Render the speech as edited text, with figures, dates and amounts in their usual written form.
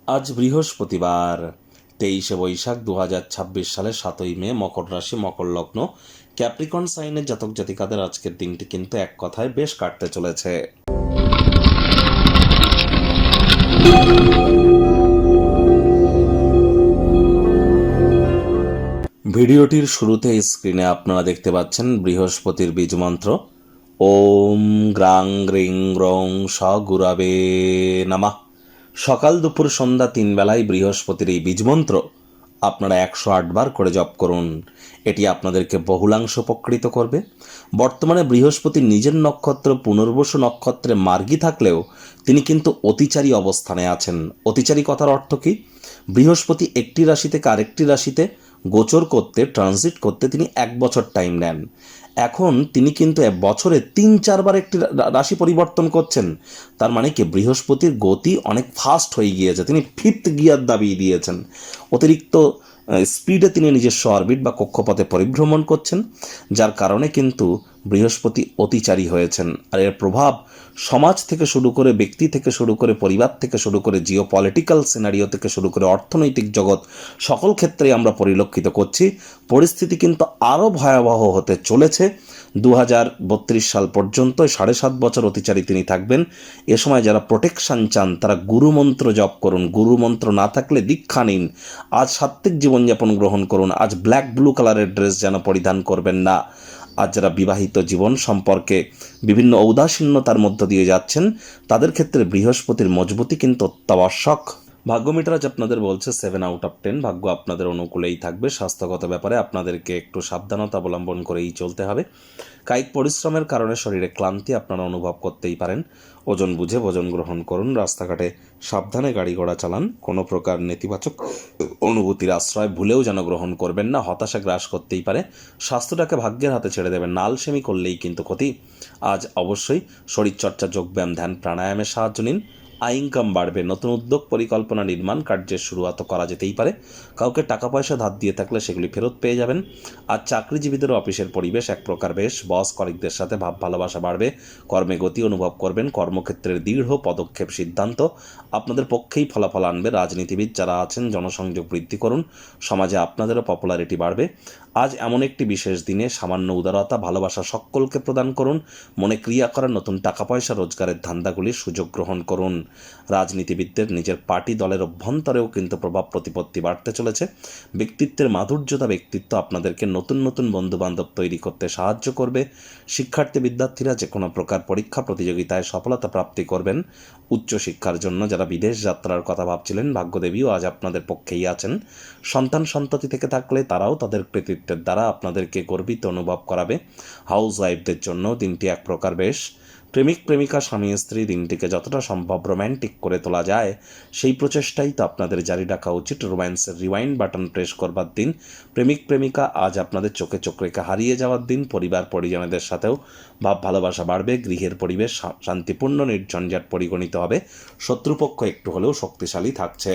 আজ বৃহস্পতিবার 23শে বৈশাখ 2026 সালের 7ই মে, মকর রাশি, মকর লগ্ন, ক্যাপ্রিকন সাইনের জাতক জাতিকাদের আজকের দিনটি কিন্তু এক কথায় বেশ কাটতে চলেছে। ভিডিওটির শুরুতে স্ক্রিনে আপনারা দেখতে পাচ্ছেন বৃহস্পতির বীজ মন্ত্র ওম গ্রাং গ্রিং গ্রং স গুরাবে নমঃ। সকাল দুপুর সন্ধ্যা 3 বেলায় বৃহস্পতির এই বীজমন্ত্র আপনারা 108 বার করে জপ করুন। এটি আপনাদেরকে বহুলাংশ উপকৃত করবে। বর্তমানে বৃহস্পতি নিজের নক্ষত্র পুনর্বসু নক্ষত্রে মার্গী থাকলেও তিনি কিন্তু অতিচারী অবস্থানে আছেন। অতিচারী কথার অর্থ কি? বৃহস্পতি একটি রাশি থেকে আরেকটি রাশিতে গোচর করতে, ট্রানজিট করতে তিনি 1 বছর টাইম নেন। এখন তিনি কিন্তু বছরে 3-4 বার একটি রাশি পরিবর্তন করছেন। তার মানে কি বৃহস্পতির গতি অনেক ফাস্ট হয়ে গিয়েছে, তিনি 5th গিয়ার দাবিয়ে দিয়েছেন। অতিরিক্ত স্পিডে তিনি নিজস্ব অরবিট বা কক্ষপথে পরিভ্রমণ করছেন, যার কারণে কিন্তু বৃহস্পতি অতিচারী হয়েছেন। আর এর প্রভাব সমাজ থেকে শুরু করে, ব্যক্তি থেকে শুরু করে, পরিবার থেকে শুরু করে, জিও পলিটিক্যাল সিনারিও থেকে শুরু করে অর্থনৈতিক জগৎ, সকল ক্ষেত্রে আমরা পরিলক্ষিত করছি। পরিস্থিতি কিন্তু আরও ভয়াবহ হতে চলেছে। 2032 সাল পর্যন্ত 7.5 বছর অতিচারী তিনি থাকবেন। এ সময় যারা প্রোটেকশন চান তারা গুরুমন্ত্র জপ করুন। গুরুমন্ত্র না থাকলে দীক্ষা নিন। আজ সাত্ত্বিক জীবনযাপন গ্রহণ করুন। আজ ব্ল্যাক ব্লু কালারের ড্রেস যেন পরিধান করবেন না। আজ যারা বিবাহিত জীবন সম্পর্কে বিভিন্ন ঔদাসীন্যতার মধ্য দিয়ে যাচ্ছেন তাদের ক্ষেত্রে বৃহস্পতির মজবুতি কিন্তু অত্যাবশ্যক। ভাগ্য মিটার আজ আপনাদের বলছে 7/10। ভাগ্য আপনাদের অনুকূলেই থাকবে। স্বাস্থ্যগত ব্যাপারে আপনাদেরকে একটু সাবধানতা অবলম্বন করেই চলতে হবে। কায়িক পরিশ্রমের কারণে শরীরে ক্লান্তি আপনারা অনুভব করতেই পারেন। ওজন বুঝে ভোজন গ্রহণ করুন। রাস্তাঘাটে সাবধানে গাড়ি ঘোড়া চালান। কোনো প্রকার নেতিবাচক অনুভূতির আশ্রয় ভুলেও যেন গ্রহণ করবেন না। হতাশা গ্রাস করতেই পারে। স্বাস্থ্যটাকে ভাগ্যের হাতে ছেড়ে দেবেন না। আলসেমি করলেই কিন্তু ক্ষতি। আজ অবশ্যই শরীরচর্চা, যোগব্যায়াম, ধ্যান, প্রাণায়ামের সাহায্য নিন। আয় ইনকাম বাড়বে। নতুন উদ্যোগ, পরিকল্পনা, নির্মাণ কার্যের শুরুয়াত করা যেতেই পারে। কাউকে টাকা পয়সা ধার দিয়ে থাকলে সেগুলি ফেরত পেয়ে যাবেন। আর চাকরিজীবীদের অফিসের পরিবেশ এক প্রকার বেশ। বস কলিগদের সাথে ভাব ভালোবাসা বাড়বে। কর্মে গতি অনুভব করবেন। কর্মক্ষেত্রের দৃঢ় পদক্ষেপ, সিদ্ধান্ত আপনাদের পক্ষেই ফলাফল আনবে। রাজনীতিবিদ যারা আছেন জনসংযোগ বৃদ্ধি করুন। সমাজে আপনাদেরও পপুলারিটি বাড়বে। আজ এমন একটি বিশেষ দিনে সামান্য উদারতা, ভালোবাসা সকলকে প্রদান করুন। মনে ক্রিয়া করার নতুন টাকা পয়সা রোজগারের ধান্দাগুলির সুযোগ গ্রহণ করুন। রাজনীতিবিদদের নিজের পার্টি দলের অভ্যন্তরেও কিন্তু প্রভাব প্রতিপত্তি বাড়তে চলেছে। ব্যক্তিত্বের মাধুর্যতা, ব্যক্তিত্ব আপনাদেরকে নতুন নতুন বন্ধুবান্ধব তৈরি করতে সাহায্য করবে। শিক্ষার্থী বিদ্যার্থীরা যে কোনো প্রকার পরীক্ষা প্রতিযোগিতায় সফলতা প্রাপ্তি করবেন। উচ্চশিক্ষার জন্য যারা বিদেশ যাত্রার কথা ভাবছিলেন, ভাগ্যদেবীও আজ আপনাদের পক্ষেই আছেন। সন্তান সন্ততি থেকে থাকলে তারাও তাদের কৃতিত্বের দ্বারা আপনাদেরকে গর্বিত অনুভব করাবে। হাউস ওয়াইফদের জন্য দিনটি এক প্রকার বেশ। প্রেমিক প্রেমিকা, স্বামী স্ত্রী দিনটিকে যতটা সম্ভব রোম্যান্টিক করে তোলা যায় সেই প্রচেষ্টাই তো আপনাদের জারি রাখা উচিত। রোম্যান্সের রিওয়াইন্ড বাটন প্রেস করবার দিন। প্রেমিক প্রেমিকা আজ আপনাদের চোখে চোখ রেখে হারিয়ে যাওয়ার দিন। পরিবার পরিজনদের সাথেও ভাব ভালোবাসা বাড়বে। গৃহের পরিবেশ শান্তিপূর্ণ, নির্ঝঞ্ঝাট পরিগণিত হবে। শত্রুপক্ষ একটু হলেও শক্তিশালী থাকছে।